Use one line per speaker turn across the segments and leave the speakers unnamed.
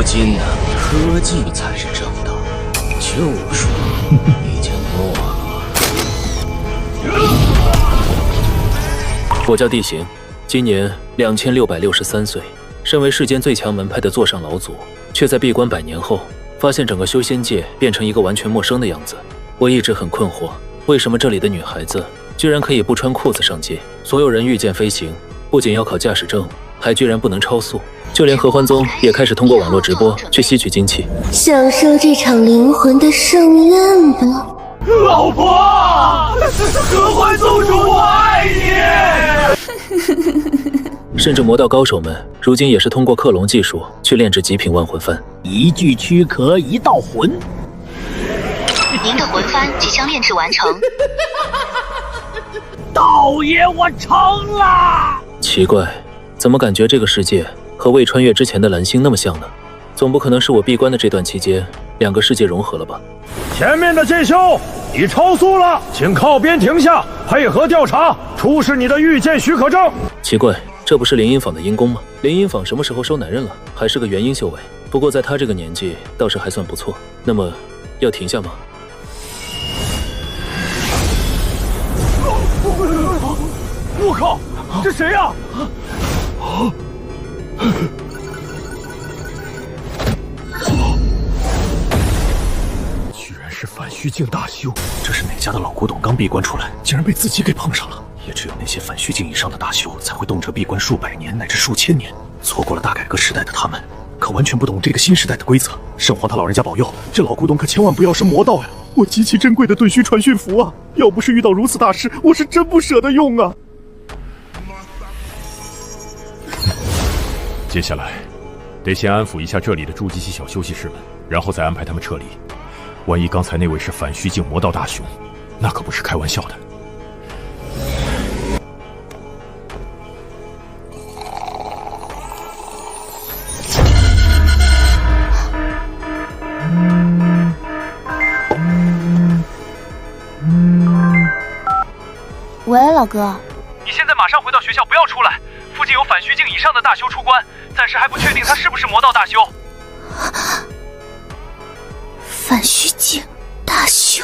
如今呢，科技才是正道，救赎已经没落。
我叫地形，今年2663岁，身为世间最强门派的座上老祖，却在闭关100年后，发现整个修仙界变成一个完全陌生的样子。我一直很困惑，为什么这里的女孩子居然可以不穿裤子上街？所有人御剑飞行，不仅要考驾驶证，还居然不能超速。就连合欢宗也开始通过网络直播去吸取精气，
享受这场灵魂的盛宴吧。
老婆，合欢宗主，我爱你。
甚至魔道高手们如今也是通过克隆技术去炼制极品万魂幡。
一具躯壳，一道魂。
您的魂幡即将炼制完成。
道爷，我成了！
奇怪，怎么感觉这个世界和未穿越之前的蓝星那么像呢？总不可能是我闭关的这段期间，两个世界融合了吧？
前面的剑修，你超速了，请靠边停下，配合调查，出示你的御剑许可证。
奇怪，这不是林荫坊的阴公吗？林荫坊什么时候收男人了？还是个元婴修为，不过在他这个年纪倒是还算不错。那么，要停下吗？
我靠，这谁呀？
居然是反虚境大修，这是哪家的老古董刚闭关出来，竟然被自己给碰上了？也只有那些反虚境以上的大修才会动辄闭关数百年乃至数千年，错过了大改革时代的他们，可完全不懂这个新时代的规则。圣皇他老人家保佑，这老古董可千万不要是魔道呀！我极其珍贵的遁虚传讯符啊，要不是遇到如此大事，我是真不舍得用啊。
接下来，得先安抚一下这里的诸级级小休息室们，然后再安排他们撤离。万一刚才那位是反虚境魔道大雄，那可不是开玩笑的。
喂，老哥，
你现在马上回到学校，不要出来。附近有反虚境以上的大修出关，暂时还不确定他是不是魔道大修。
反虚境大修，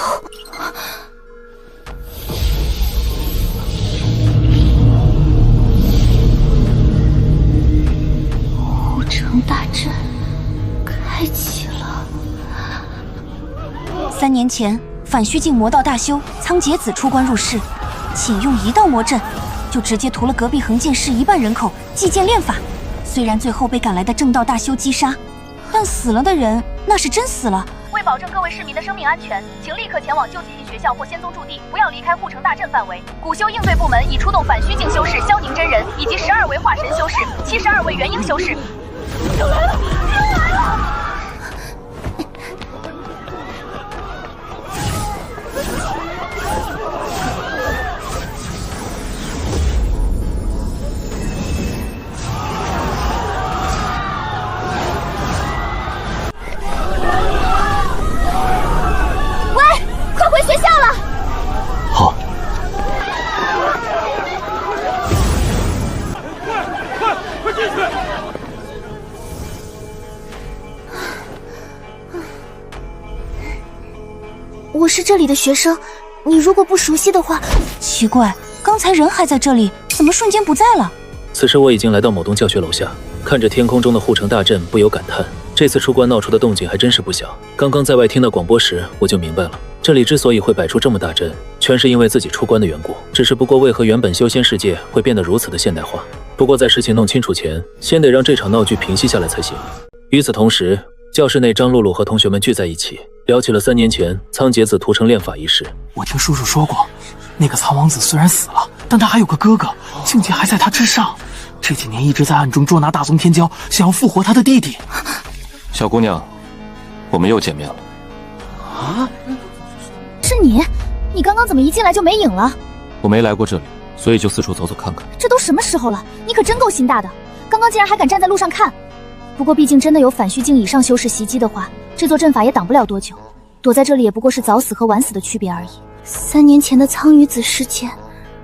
护城大阵开启了。
3年前，反虚境魔道大修仓颉子出关入室，仅用1道魔阵，就直接屠了隔壁横剑市1半人口，祭剑炼法。虽然最后被赶来的正道大修击杀，但死了的人那是真死了。
为保证各位市民的生命安全，请立刻前往旧奇迹学校或仙宗驻地，不要离开护城大阵范围。古修应对部门已出动反虚境修士萧宁真人以及12位化神修士、72位元婴修士。又来了，又来了！
我是这里的学生，你如果不熟悉的话。
奇怪，刚才人还在这里，怎么瞬间不在了？
此时我已经来到某栋教学楼下，看着天空中的护城大阵，不由感叹，这次出关闹出的动静还真是不小。刚刚在外听到广播时，我就明白了，这里之所以会摆出这么大阵，全是因为自己出关的缘故。只是不过为何原本修仙世界会变得如此的现代化？不过在事情弄清楚前，先得让这场闹剧平息下来才行。与此同时，教室内张露露和同学们聚在一起，聊起了3年前仓颉子屠城炼法一事。
我听叔叔说过，那个仓王子虽然死了，但他还有个哥哥，境界还在他之上。这几年一直在暗中捉拿大宗天骄，想要复活他的弟弟。
小姑娘，我们又见面了。
啊？是你？你刚刚怎么一进来就没影了？
我没来过这里，所以就四处走走看看。
这都什么时候了？你可真够心大的，刚刚竟然还敢站在路上看。不过毕竟真的有反虚境以上修士袭击的话，这座阵法也挡不了多久。躲在这里也不过是早死和晚死的区别而已。3年前的苍鱼子事件，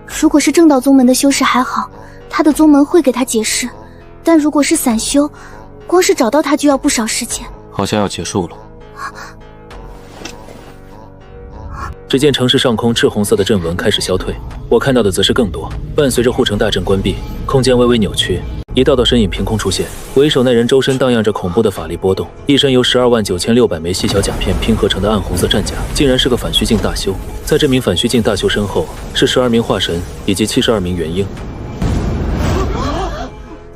如果是正道宗门的修士还好，他的宗门会给他解释，但如果是散修，光是找到他就要不少时间。
好像要结束了。
只见城市上空赤红色的阵纹开始消退，我看到的则是更多。伴随着护城大阵关闭，空间微微扭曲，一道道身影凭空出现。为首那人周身荡漾着恐怖的法力波动，一身由129600枚细小甲片拼合成的暗红色战甲，竟然是个反虚境大修。在这名反虚境大修身后，是12名化神以及72名元婴。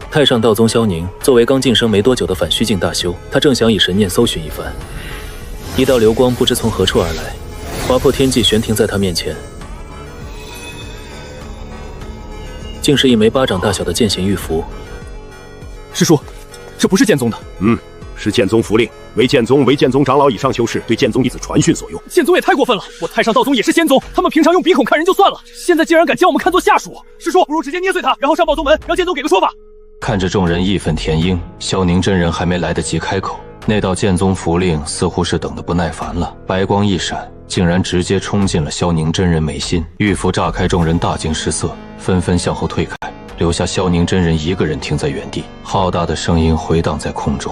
太上道宗萧宁作为刚晋升没多久的反虚境大修，他正想以神念搜寻一番，一道流光不知从何处而来，划破天际悬停在他面前，竟是一枚巴掌大小的剑形玉符。
师叔，这不是剑宗的。
是剑宗符令，为剑宗长老以上修士对剑宗弟子传讯所用。
剑宗也太过分了，我太上道宗也是仙宗，他们平常用鼻孔看人就算了，现在竟然敢将我们看作下属。师叔，不如直接捏碎他，然后上报宗门，让剑宗给个说法。
看着众人义愤填膺，萧宁真人还没来得及开口，那道剑宗符令似乎是等得不耐烦了，白光一闪，竟然直接冲进了萧宁真人眉心。玉符炸开，众人大惊失色，纷纷向后退开，留下萧宁真人一个人停在原地。浩大的声音回荡在空中：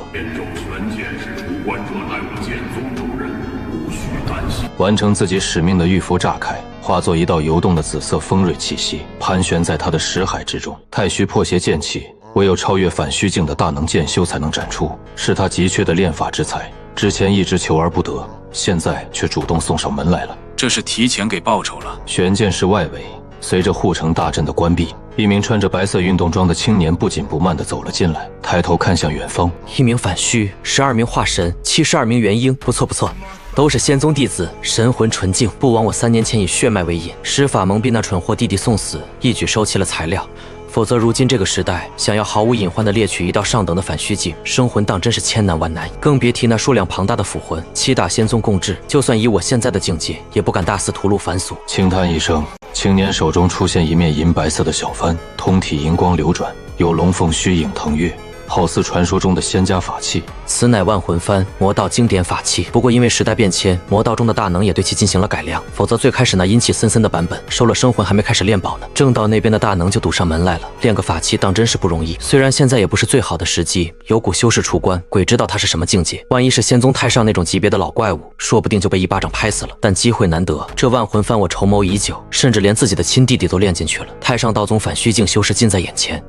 完成自己使命的玉符炸开，化作一道游动的紫色锋锐气息，盘旋在他的识海之中。太虚破邪剑气，唯有超越反虚境的大能剑修才能展出，是他急缺的炼法之材。之前一直求而不得，现在却主动送上门来了。
这是提前给报酬了。
玄剑室外围，随着护城大阵的关闭，一名穿着白色运动装的青年不紧不慢地走了进来，抬头看向远方。
1名反虚，12名化神，72名元婴，不错不错，都是仙宗弟子，神魂纯净，不枉我3年前以血脉为引，施法蒙蔽那蠢货弟弟送死，一举收齐了材料。否则如今这个时代，想要毫无隐患地猎取一道上等的反虚境生魂当真是千难万难，更别提那数量庞大的腐魂，7大仙宗共治，就算以我现在的境界，也不敢大肆屠戮凡俗。
轻叹一声，青年手中出现一面银白色的小幡，通体银光流转，有龙凤虚影腾跃，好似传说中的仙家法器。
此乃万魂幡，魔道经典法器。不过因为时代变迁，魔道中的大能也对其进行了改良，否则最开始那阴气森森的版本，收了生魂还没开始炼宝呢，正道那边的大能就堵上门来了。炼个法器当真是不容易。虽然现在也不是最好的时机，有股修士出关，鬼知道他是什么境界，万一是仙宗太上那种级别的老怪物，说不定就被一巴掌拍死了。但机会难得，这万魂幡我筹谋已久，甚至连自己的亲弟弟都炼进去了。太上道宗反虚境修士近在眼前，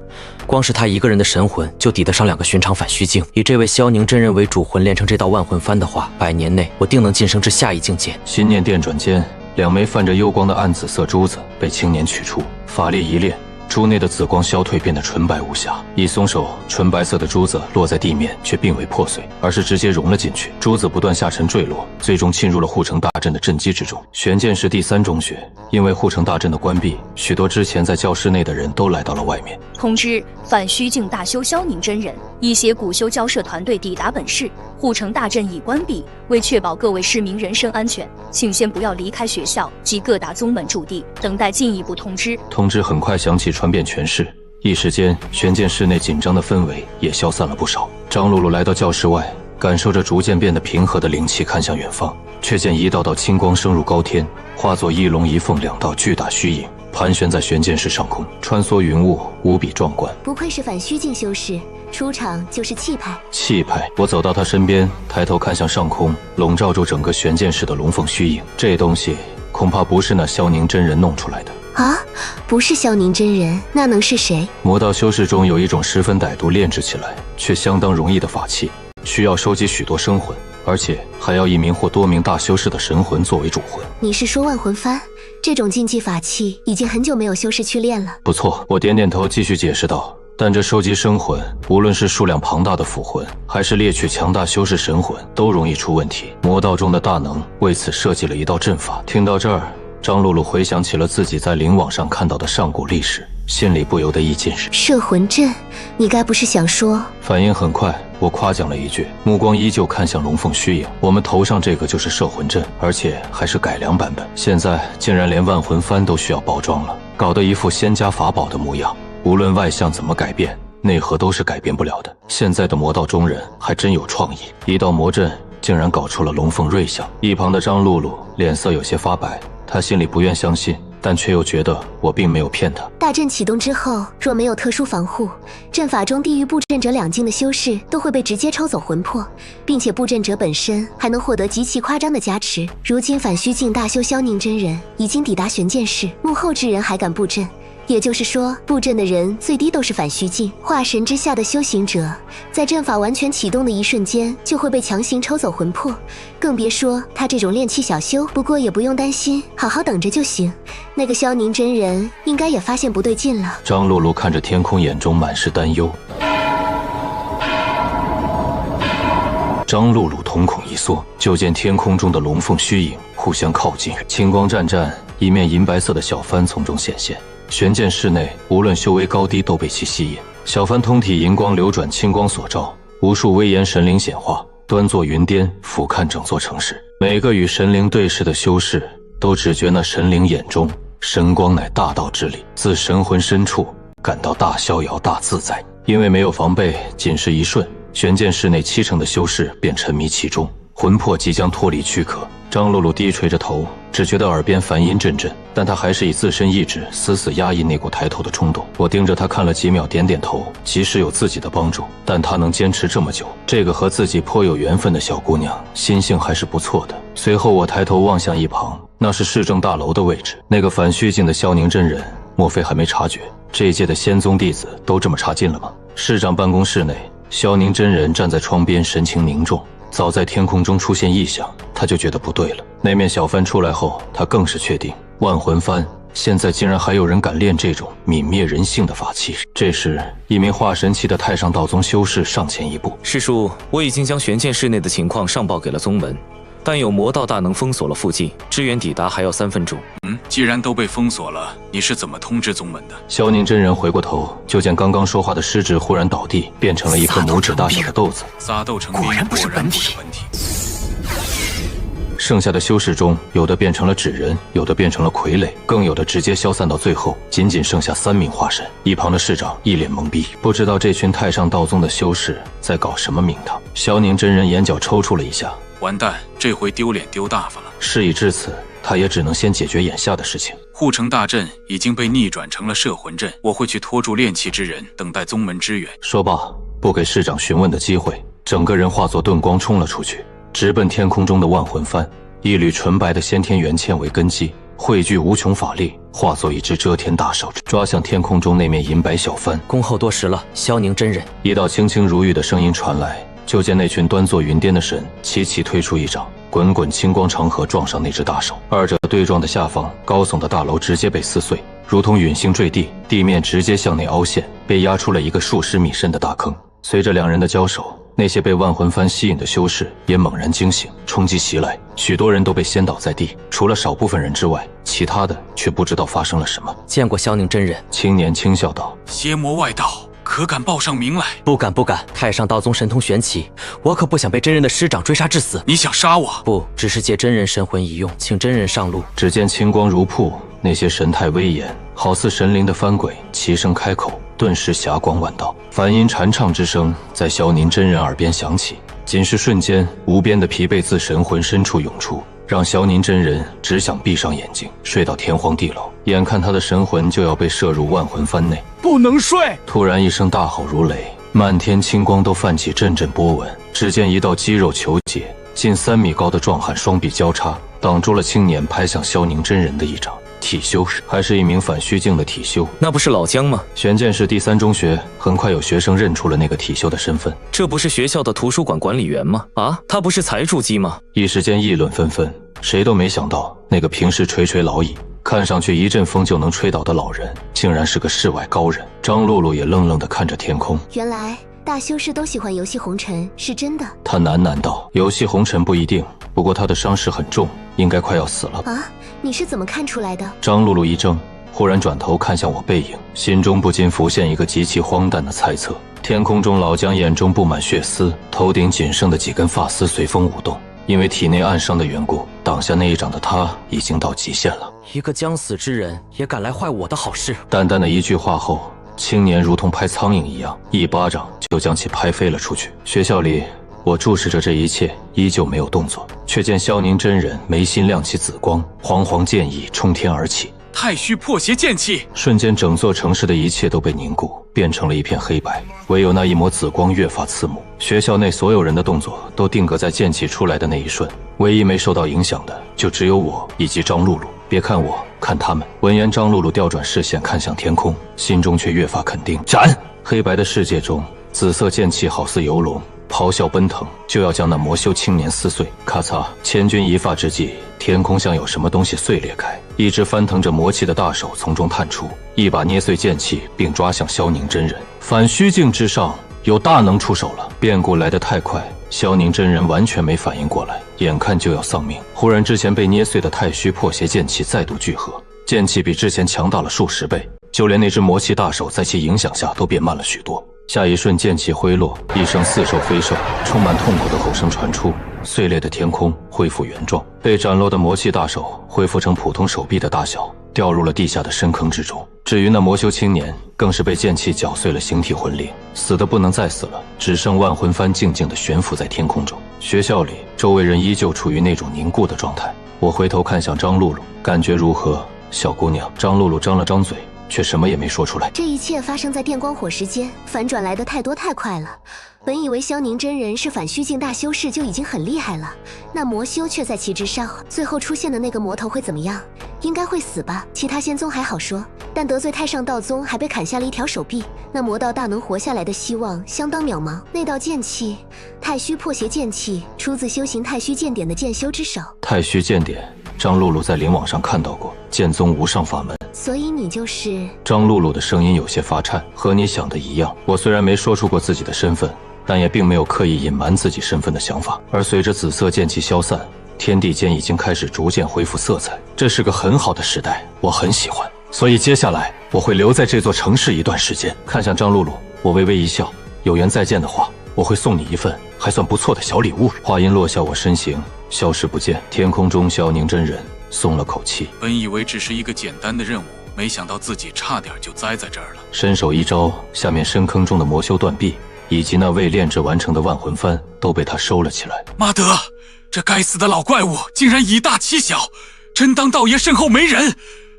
光是他一个人的神魂就抵得上2个寻常反虚境。以这位萧宁真人为主魂炼成这道万魂幡的话，100年内我定能晋升至下一境界。
心念电转间，2枚泛着幽光的暗紫色珠子被青年取出，法力一炼，珠内的紫光消退，变得纯白无瑕。一松手，纯白色的珠子落在地面，却并未破碎，而是直接融了进去。珠子不断下沉坠落，最终浸入了护城大阵的阵基之中。玄剑是第3中学，因为护城大阵的关闭，许多之前在教室内的人都来到了外面。
通知反虚境大修萧宁真人，一些古修交涉团队抵达本市，护城大阵已关闭。为确保各位市民人身安全，请先不要离开学校及各大宗门驻地，等待进一步通知。
通知很快响起，传遍全市。一时间，玄剑室内紧张的氛围也消散了不少。张露露来到教室外，感受着逐渐变得平和的灵气，看向远方，却见一道道青光升入高天，化作一龙一凤2道巨大虚影，盘旋在玄剑室上空，穿梭云雾，无比壮观。
不愧是反虚境修士，出场就是气派。
气派！我走到他身边，抬头看向上空，笼罩住整个玄剑室的龙凤虚影。这东西恐怕不是那萧宁真人弄出来的。
啊，不是萧宁真人，那能是谁？
魔道修士中有一种十分歹毒，炼制起来却相当容易的法器，需要收集许多生魂，而且还要1名或多名大修士的神魂作为主魂。
你是说万魂幡？这种禁忌法器已经很久没有修士去炼了。
不错，我点点头，继续解释道。但这收集生魂，无论是数量庞大的腐魂，还是猎取强大修士神魂，都容易出问题。魔道中的大能为此设计了一道阵法。听到这儿，张露露回想起了自己在灵网上看到的上古历史，心里不由得一惊。
摄魂阵，你该不是想说？
反应很快，我夸奖了一句，目光依旧看向龙凤虚影。我们头上这个就是摄魂阵，而且还是改良版本。现在竟然连万魂幡都需要包装了，搞得一副仙家法宝的模样。无论外相怎么改变，内核都是改变不了的。现在的魔道中人还真有创意，一道魔阵竟然搞出了龙凤瑞相。一旁的张露露脸色有些发白，她心里不愿相信，但却又觉得我并没有骗他。
大阵启动之后，若没有特殊防护，阵法中地狱布阵者2境的修士都会被直接抽走魂魄，并且布阵者本身还能获得极其夸张的加持。如今反虚境大修萧宁真人已经抵达玄剑士，幕后之人还敢布阵，也就是说，布阵的人最低都是反虚境化神之下的修行者，在阵法完全启动的一瞬间就会被强行抽走魂魄，更别说他这种炼气小修。不过也不用担心，好好等着就行。那个萧宁真人应该也发现不对劲了。
张露露看着天空，眼中满是担忧。张露露瞳孔一缩，就见天空中的龙凤虚影互相靠近，青光湛湛，一面银白色的小帆从中显现。玄剑室内，无论修为高低都被其吸引。小帆通体银光流转，青光所照，无数威严神灵显化，端坐云巅，俯瞰整座城市。每个与神灵对视的修士，都只觉那神灵眼中神光乃大道之力，自神魂深处感到大逍遥、大自在。因为没有防备，仅是一瞬，玄剑室内70%的修士便沉迷其中，魂魄即将脱离躯壳。张露露低垂着头，只觉得耳边梵音阵阵，但她还是以自身意志死死压抑那股抬头的冲动。我盯着她看了几秒，点点头。即使有自己的帮助，但她能坚持这么久，这个和自己颇有缘分的小姑娘，心性还是不错的。随后我抬头望向一旁，那是市政大楼的位置。那个反虚境的萧宁真人，莫非还没察觉这一届的仙宗弟子都这么差劲了吗？市长办公室内，萧宁真人站在窗边，神情凝重。早在天空中出现异象，他就觉得不对了。那面小帆出来后，他更是确定，万魂幡现在竟然还有人敢练这种泯灭人性的法器。这时，一名化神期的太上道宗修士上前一步：“
师叔，我已经将玄剑室内的情况上报给了宗门，但有魔道大能封锁了附近，支援抵达还要3分钟。”
既然都被封锁了，你是怎么通知宗门的？
萧宁真人回过头，就见刚刚说话的师侄忽然倒地，变成了一颗拇指大小的豆子。
撒豆成兵，果然不是本体。
剩下的修士中，有的变成了纸人，有的变成了傀儡，更有的直接消散到最后，仅仅剩下3名化神。一旁的市长一脸懵逼，不知道这群太上道宗的修士在搞什么名堂。萧宁真人眼角抽搐了一下，
完蛋，这回丢脸丢大发了。
事已至此，他也只能先解决眼下的事情。
护城大阵已经被逆转成了摄魂阵，我会去拖住炼气之人，等待宗门支援。
说罢，不给市长询问的机会，整个人化作遁光冲了出去，直奔天空中的万魂幡。一缕纯白的先天元芡为根基，汇聚无穷法力，化作一只遮天大手，抓向天空中那面银白小帆。
恭候多时了，萧宁真人。
一道轻轻如玉的声音传来，就见那群端坐云巅的神齐齐推出一掌，滚滚青光长河撞上那只大手。二者对撞的下方，高耸的大楼直接被撕碎，如同陨星坠地，地面直接向内凹陷，被压出了一个数十米深的大坑。随着两人的交手，那些被万魂幡吸引的修士也猛然惊醒，冲击袭来，许多人都被掀倒在地，除了少部分人之外，其他的却不知道发生了什么。
见过萧宁真人，
青年轻笑道：“
邪魔外道，可敢报上名来？”“
不敢不敢，太上道宗神通玄奇，我可不想被真人的师长追杀致死。”“
你想杀我？”“
不，只是借真人神魂一用，请真人上路。”
只见青光如瀑，那些神态威严，好似神灵的幡鬼齐声开口，顿时霞光万道，梵音禅唱之声在萧宁真人耳边响起。仅是瞬间，无边的疲惫自神魂深处涌出，让萧宁真人只想闭上眼睛，睡到天荒地老。眼看他的神魂就要被摄入万魂幡内，
不能睡！
突然一声大吼如雷，漫天青光都泛起阵阵波纹。只见一道肌肉球解，近3米高的壮汉双臂交叉，挡住了青年拍向萧宁真人的一掌。体修还是一名反虚境的体修，
那不是老姜吗？
玄剑市第3中学很快有学生认出了那个体修的身份。
这不是学校的图书馆管理员吗？啊，他不是才筑基吗？
一时间议论纷纷，谁都没想到那个平时垂垂老矣，看上去一阵风就能吹倒的老人，竟然是个世外高人。张露露也愣愣地看着天空。
原来大修士都喜欢游戏红尘，是真的？
他喃喃道：“游戏红尘不一定，不过他的伤势很重，应该快要死了。”
啊，你是怎么看出来的？
张露露一怔，忽然转头看向我背影，心中不禁浮现一个极其荒诞的猜测。天空中老姜眼中布满血丝，头顶仅剩的几根发丝随风舞动。因为体内暗伤的缘故，挡下那一掌的他已经到极限了。
一个将死之人也敢来坏我的好事！
淡淡的一句话后，青年如同拍苍蝇一样，一巴掌就将其拍飞了出去。学校里，我注视着这一切，依旧没有动作，却见萧宁真人眉心亮起紫光，煌煌剑意冲天而起。
太虚破邪剑气。
瞬间，整座城市的一切都被凝固，变成了一片黑白，唯有那一抹紫光越发刺目。学校内所有人的动作都定格在剑气出来的那一瞬，唯一没受到影响的就只有我以及张露露。别看我，看他们。闻言，张露露调转视线看向天空，心中却越发肯定。斩！黑白的世界中，紫色剑气好似游龙，咆哮奔腾，就要将那魔修青年撕碎。咔嚓，千钧一发之际，天空像有什么东西碎裂开，一只翻腾着魔气的大手从中探出，一把捏碎剑气，并抓向萧宁真人。反虚境之上有大能出手了，变故来得太快，萧宁真人完全没反应过来，眼看就要丧命。忽然，之前被捏碎的太虚破邪剑气再度聚合，剑气比之前强大了数十倍，就连那只魔气大手在其影响下都变慢了许多。下一瞬，剑气挥落，一声似兽非兽、充满痛苦的吼声传出，碎裂的天空恢复原状，被斩落的魔气大手恢复成普通手臂的大小，掉入了地下的深坑之中。至于那魔修青年，更是被剑气搅碎了形体魂灵，死得不能再死了，只剩万魂幡静静地悬浮在天空中。学校里，周围人依旧处于那种凝固的状态。我回头看向张露露，感觉如何，小姑娘？张露露张了张嘴，却什么也没说出来。
这一切发生在电光火石间，反转来得太多太快了。本以为萧宁真人是反虚境大修士就已经很厉害了，那魔修却在其之上。最后出现的那个魔头会怎么样？应该会死吧。其他仙宗还好说，但得罪太上道宗还被砍下了一条手臂，那魔道大能活下来的希望相当渺茫。那道剑气，太虚破邪剑气，出自修行太虚剑典的剑修之手。
太虚剑典，张露露在灵网上看到过，剑宗无上法门。
所以你就是……
张露露的声音有些发颤，和你想的一样。我虽然没说出过自己的身份，但也并没有刻意隐瞒自己身份的想法。而随着紫色剑气消散，天地间已经开始逐渐恢复色彩，这是个很好的时代，我很喜欢。所以接下来我会留在这座城市一段时间。看向张露露，我微微一笑，有缘再见的话，我会送你一份还算不错的小礼物。话音落下，我身形消失不见。天空中，萧宁真人松了口气。
本以为只是一个简单的任务，没想到自己差点就栽在这儿了。
伸手一招，下面深坑中的魔修断臂以及那未炼制完成的万魂幡都被他收了起来。
妈德，这该死的老怪物竟然以大欺小，真当道爷身后没人！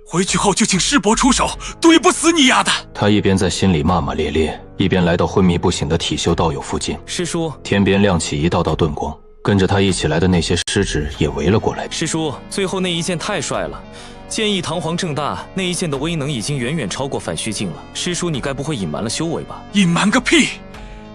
回去后就请师伯出手，怼不死你丫的！
他一边在心里骂骂咧咧，一边来到昏迷不醒的体修道友附近。
师叔，
天边亮起一道道盾光，跟着他一起来的那些师侄也围了过来。
师叔，最后那一剑太帅了，剑意堂皇正大，那一剑的威能已经远远超过反虚境了。师叔，你该不会隐瞒了修为吧？
隐瞒个屁！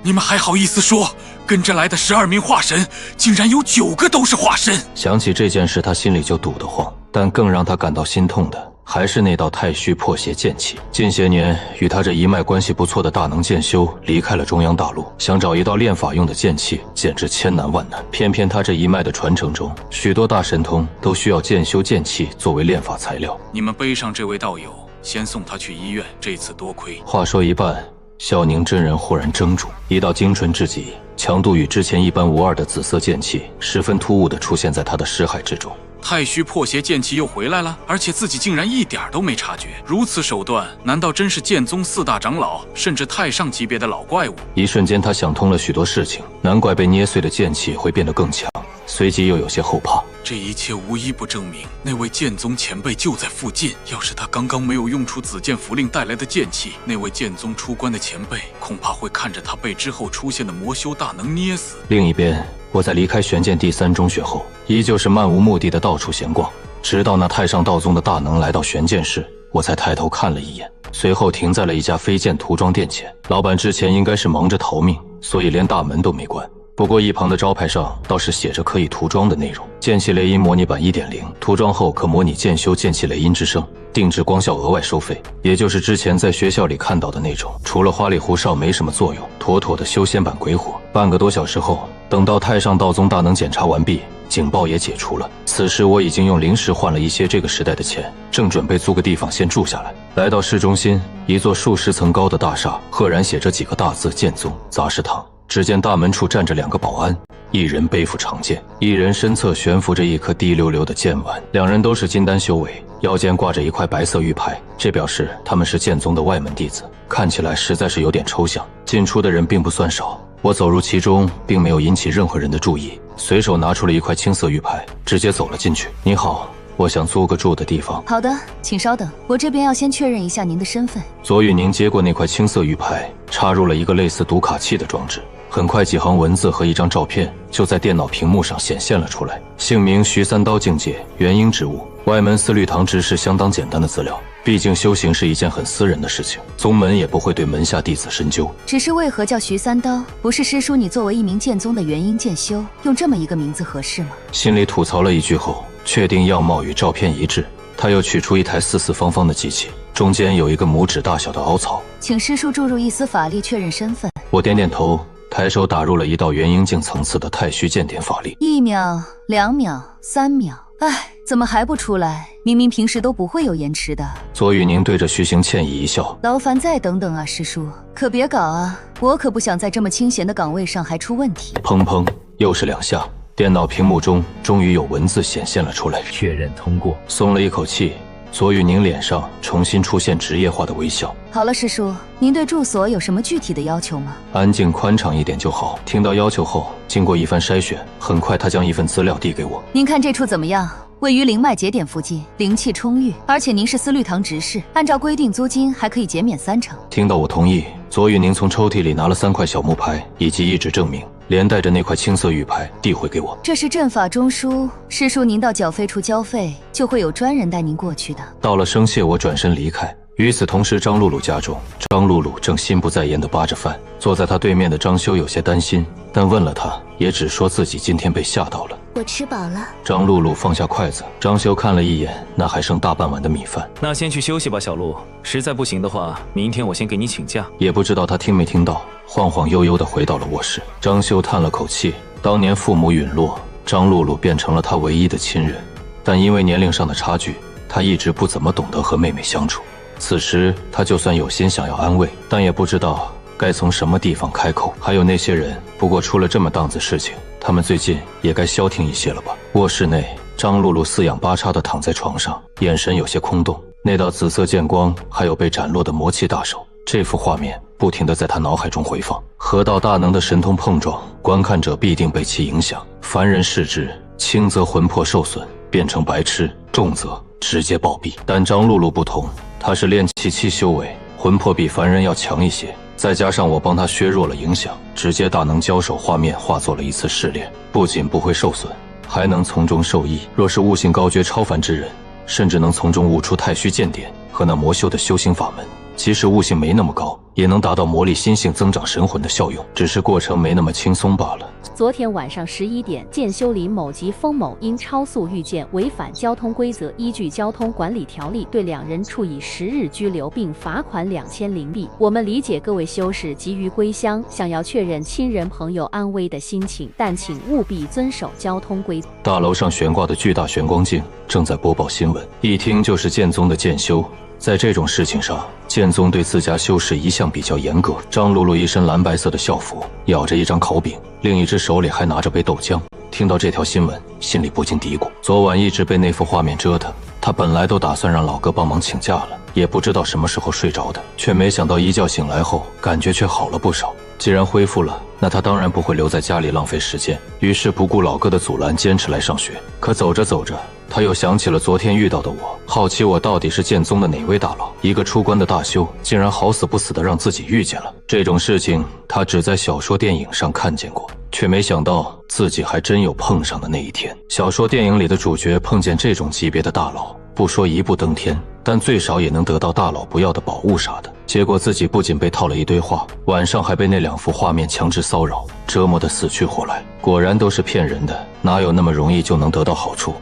你们还好意思说，跟着来的12名化神，竟然有9个都是化身。
想起这件事，他心里就堵得慌。但更让他感到心痛的，还是那道太虚破邪剑气。近些年，与他这一脉关系不错的大能剑修离开了中央大陆，想找一道炼法用的剑气，简直千难万难。偏偏他这一脉的传承中，许多大神通都需要剑修剑气作为炼法材料。
你们背上这位道友，先送他去医院。这次多亏。
话说一半，萧宁真人忽然怔住，一道精纯至极、强度与之前一般无二的紫色剑气，十分突兀地出现在他的识海之中。
太虚破邪剑气又回来了，而且自己竟然一点都没察觉。如此手段，难道真是剑宗4大长老，甚至太上级别的老怪物？
一瞬间，他想通了许多事情，难怪被捏碎的剑气会变得更强。随即又有些后怕，
这一切无一不证明那位剑宗前辈就在附近。要是他刚刚没有用出紫剑符令带来的剑气，那位剑宗出关的前辈恐怕会看着他被之后出现的魔修大能捏死。
另一边，我在离开玄剑第3中学后，依旧是漫无目的的到处闲逛，直到那太上道宗的大能来到玄剑室，我才抬头看了一眼，随后停在了一家飞剑涂装店前。老板之前应该是忙着逃命，所以连大门都没关。不过一旁的招牌上倒是写着可以涂装的内容：剑气雷音模拟版 1.0， 涂装后可模拟剑修剑气雷音之声，定制光效额外收费，也就是之前在学校里看到的那种，除了花里胡哨没什么作用，妥妥的修仙版鬼火。半个多小时后，等到太上道宗大能检查完毕，警报也解除了。此时我已经用灵石换了一些这个时代的钱，正准备租个地方先住下来。来到市中心，一座数10层高的大厦，赫然写着几个大字：剑宗杂食堂。只见大门处站着2个保安，一人背负长剑，一人身侧悬浮着一颗滴溜溜的剑丸，两人都是金丹修为，腰间挂着一块白色玉牌，这表示他们是剑宗的外门弟子。看起来实在是有点抽象，进出的人并不算少。我走入其中，并没有引起任何人的注意，随手拿出了一块青色玉牌，直接走了进去。你好，我想租个住的地方。
好的，请稍等，我这边要先确认一下您的身份。
左宇宁接过那块青色玉牌，插入了一个类似读卡器的装置。很快，几行文字和一张照片就在电脑屏幕上显现了出来。姓名徐三刀，境界元婴职务，外门司律堂执事。相当简单的资料，毕竟修行是一件很私人的事情，宗门也不会对门下弟子深究。
只是为何叫徐三刀？不是师叔你作为一名剑宗的元婴剑修，用这么一个名字合适吗？
心里吐槽了一句后，确定样貌与照片一致。他又取出一台四四方方的机器，中间有一个拇指大小的凹槽。
请师叔注入一丝法力确认身份。
我点点头，抬手打入了一道元婴境层次的太虚剑点法力。
1秒、2秒、3秒，哎，怎么还不出来？明明平时都不会有延迟的。
左宇宁对着徐行歉意一笑，
劳烦再等等啊，师叔，可别搞啊，我可不想在这么清闲的岗位上还出问题。
砰砰，又是2下。电脑屏幕中终于有文字显现了出来，
确认通过。
松了一口气，左宇宁脸上重新出现职业化的微笑。
好了，师叔，您对住所有什么具体的要求吗？
安静宽敞一点就好。听到要求后，经过一番筛选，很快他将一份资料递给我。
您看这处怎么样？位于灵脉节点附近，灵气充裕，而且您是司律堂执事，按照规定租金还可以减免30%。
听到我同意，左宇宁从抽屉里拿了3块小木牌以及一纸证明，连带着那块青色玉牌递回给我。
这是阵法中枢，师叔您到缴费处交费，就会有专人带您过去的。
到了生谢，我转身离开。与此同时，张露露家中，张露露正心不在焉地扒着饭。坐在她对面的张修有些担心，但问了她，也只说自己今天被吓到了。
我吃饱了。
张露露放下筷子，张修看了一眼那还剩大半碗的米饭。
那先去休息吧，小露。实在不行的话，明天我先给你请假。
也不知道他听没听到，晃晃悠悠地回到了卧室。张修叹了口气，当年父母陨落，张露露变成了他唯一的亲人，但因为年龄上的差距，他一直不怎么懂得和妹妹相处。此时他就算有心想要安慰，但也不知道该从什么地方开口。还有那些人，不过出了这么档子事情，他们最近也该消停一些了吧。卧室内，张露露四仰八叉地躺在床上，眼神有些空洞。那道紫色剑光，还有被斩落的魔气大手，这幅画面不停地在他脑海中回放。合道大能的神通碰撞，观看者必定被其影响。凡人视之，轻则魂魄受损，变成白痴；重则直接暴毙。但张露露不同，她是炼气期修为，魂魄比凡人要强一些。再加上我帮她削弱了影响，直接大能交手画面化作了一次试炼，不仅不会受损，还能从中受益。若是悟性高绝超凡之人，甚至能从中悟出太虚剑点和那魔修的修行法门。即使悟性没那么高，也能达到魔力心性增长神魂的效用，只是过程没那么轻松罢了。
昨天晚上11点，剑修林某及封某因超速御剑违反交通规则，依据交通管理条例对2人处以10日拘留，并罚款2000灵币。我们理解各位修士急于归乡，想要确认亲人朋友安危的心情，但请务必遵守交通规则。
大楼上悬挂的巨大玄光镜正在播报新闻，一听就是剑宗的剑修。在这种事情上，剑宗对自家修士一向比较严格。张露露一身蓝白色的校服，咬着一张烤饼，另一只手里还拿着杯豆浆。听到这条新闻，心里不禁嘀咕：昨晚一直被那幅画面折腾，他本来都打算让老哥帮忙请假了，也不知道什么时候睡着的，却没想到一觉醒来后，感觉却好了不少。既然恢复了，那他当然不会留在家里浪费时间，于是不顾老哥的阻拦，坚持来上学。可走着走着，他又想起了昨天遇到的我，好奇我到底是剑宗的哪位大佬？一个出关的大修，竟然好死不死的让自己遇见了。这种事情他只在小说电影上看见过，却没想到自己还真有碰上的那一天。小说电影里的主角碰见这种级别的大佬，不说一步登天，但最少也能得到大佬不要的宝物啥的。结果自己不仅被套了一堆话，晚上还被那2幅画面强制骚扰，折磨得死去活来。果然都是骗人的，哪有那么容易就能得到好处？